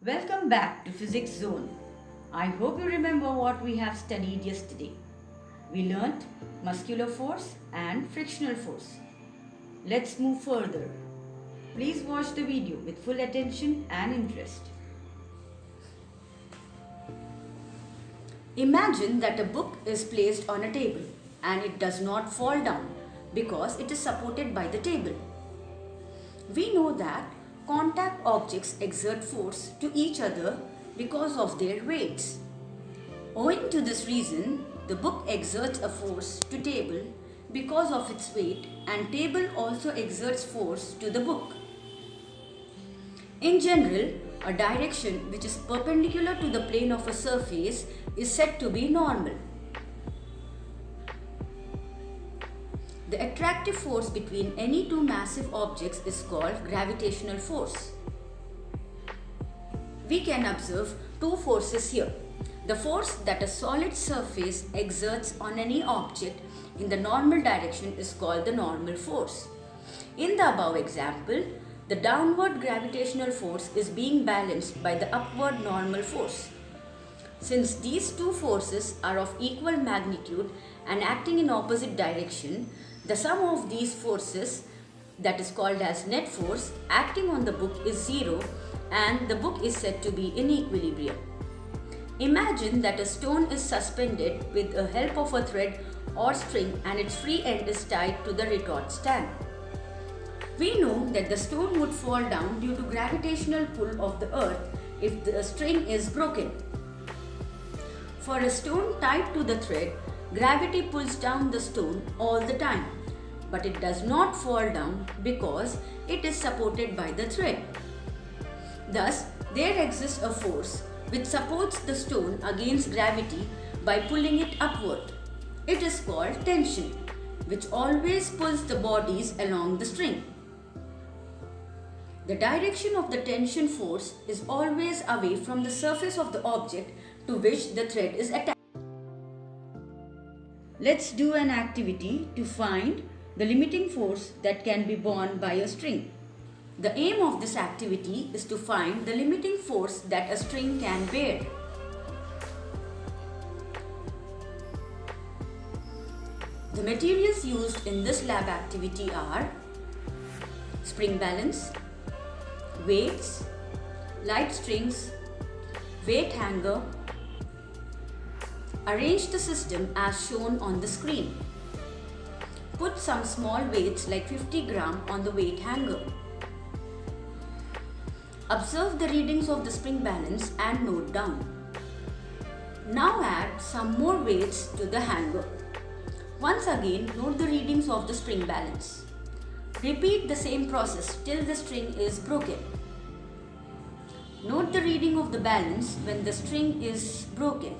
Welcome back to Physics Zone. I hope you remember what we have studied yesterday. We learnt muscular force and frictional force. Let's move further. Please watch the video with full attention and interest. Imagine that a book is placed on a table and it does not fall down because it is supported by the table. We know that contact objects exert force to each other because of their weights. Owing to this reason, the book exerts a force to table because of its weight, and table also exerts force to the book. In general, a direction which is perpendicular to the plane of a surface is said to be normal. The attractive force between any two massive objects is called gravitational force. We can observe two forces here. The force that a solid surface exerts on any object in the normal direction is called the normal force. In the above example, the downward gravitational force is being balanced by the upward normal force. Since these two forces are of equal magnitude and acting in opposite direction, the sum of these forces, that is called as net force, acting on the book is zero, and the book is said to be in equilibrium. Imagine that a stone is suspended with the help of a thread or string and its free end is tied to the retort stand. We know that the stone would fall down due to gravitational pull of the earth if the string is broken. For a stone tied to the thread, gravity pulls down the stone all the time, but it does not fall down because it is supported by the thread. Thus, there exists a force which supports the stone against gravity by pulling it upward. It is called tension, which always pulls the bodies along the string. The direction of the tension force is always away from the surface of the object to which the thread is attached. Let's do an activity to find the limiting force that can be borne by a string. The aim of this activity is to find the limiting force that a string can bear. The materials used in this lab activity are spring balance, weights, light strings, weight hanger. Arrange the system as shown on the screen. Put some small weights like 50 gram on the weight hanger. Observe the readings of the spring balance and note down. Now add some more weights to the hanger. Once again, note the readings of the spring balance. Repeat the same process till the string is broken. Note the reading of the balance when the string is broken.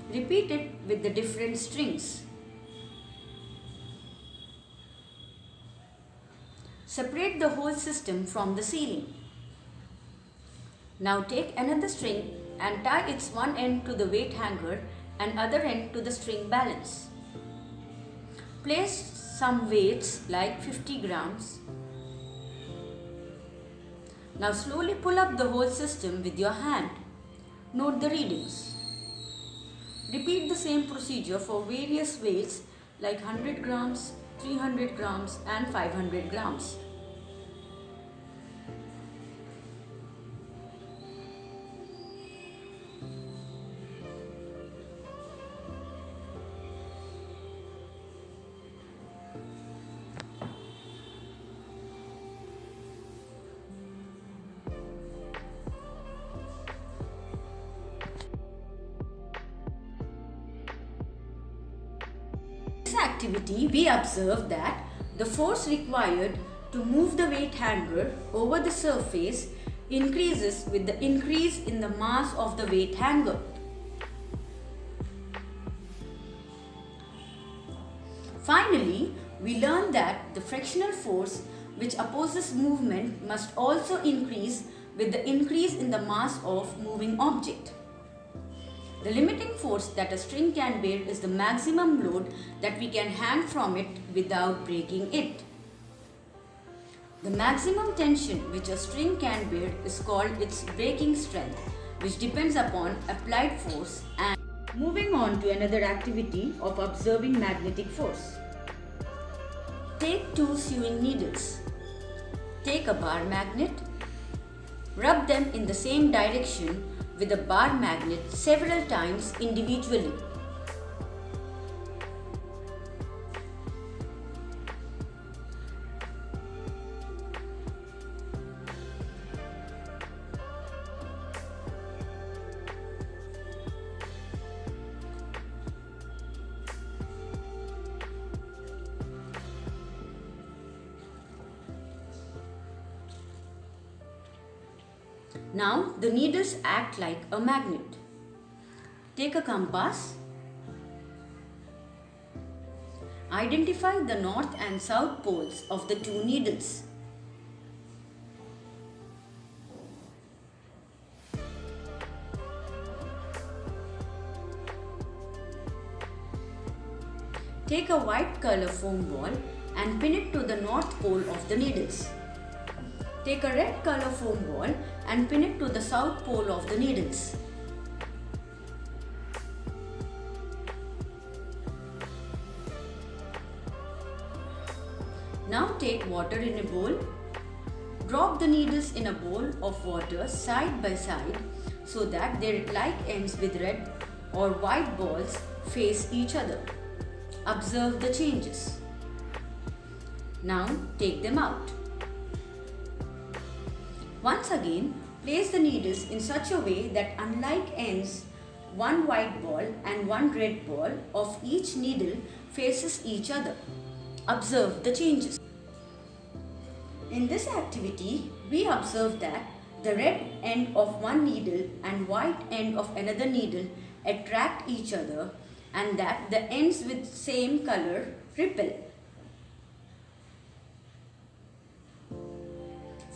Repeat it with the different strings. Separate the whole system from the ceiling. Now take another string and tie its one end to the weight hanger and other end to the string balance. Place some weights like 50 grams. Now slowly pull up the whole system with your hand. Note the readings. Repeat the same procedure for various weights like 100 grams, 300 grams and 500 grams. In this activity, we observe that the force required to move the weight hanger over the surface increases with the increase in the mass of the weight hanger. Finally, we learn that the frictional force which opposes movement must also increase with the increase in the mass of moving object. The limiting force that a string can bear is the maximum load that we can hang from it without breaking it. The maximum tension which a string can bear is called its breaking strength, which depends upon applied force. And moving on to another activity of observing magnetic force. Take two sewing needles. Take a bar magnet. Rub them in the same direction with a bar magnet several times individually. Now the needles act like a magnet. Take a compass. Identify the north and south poles of the two needles. Take a white color foam ball and pin it to the north pole of the needles. Take a red color foam ball and pin it to the south pole of the needles. Now take water in a bowl. Drop the needles in a bowl of water side by side so that their like ends with red or white balls face each other. Observe the changes. Now take them out. Once again, place the needles in such a way that unlike ends, one white ball and one red ball of each needle faces each other. Observe the changes. In this activity, we observe that the red end of one needle and white end of another needle attract each other, and that the ends with same color repel.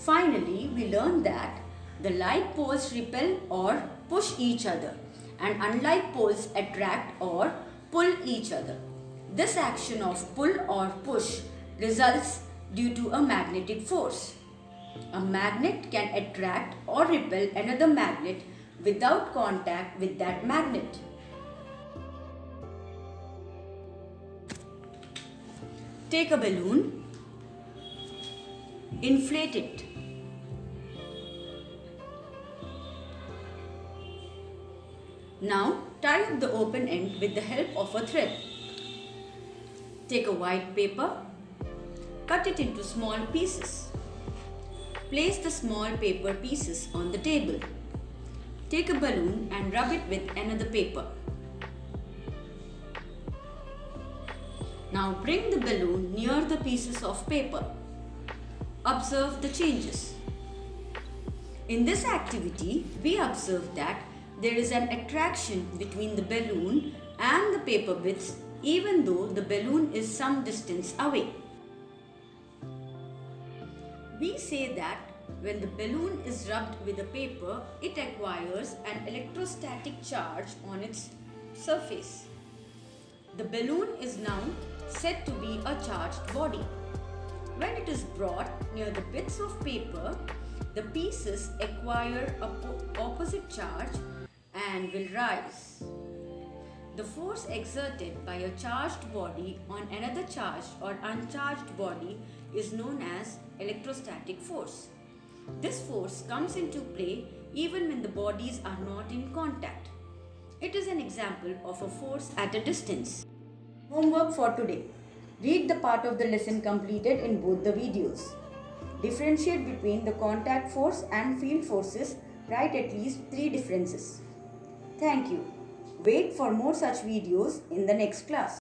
Finally, we learn that the like poles repel or push each other, and unlike poles attract or pull each other. This action of pull or push results due to a magnetic force. A magnet can attract or repel another magnet without contact with that magnet. Take a balloon, inflate it. Now tie up the open end with the help of a thread. Take a white paper, cut it into small pieces. Place the small paper pieces on the table. Take a balloon and rub it with another paper. Now bring the balloon near the pieces of paper. Observe the changes. In this activity, we observe that there is an attraction between the balloon and the paper bits even though the balloon is some distance away. We say that when the balloon is rubbed with a paper, it acquires an electrostatic charge on its surface. The balloon is now said to be a charged body. When it is brought near the bits of paper, the pieces acquire an opposite charge and will rise. The force exerted by a charged body on another charged or uncharged body is known as electrostatic force. This force comes into play even when the bodies are not in contact. It is an example of a force at a distance. Homework for today. Read the part of the lesson completed in both the videos. Differentiate between the contact force and field forces. Write at least 3 differences. Thank you. Wait for more such videos in the next class.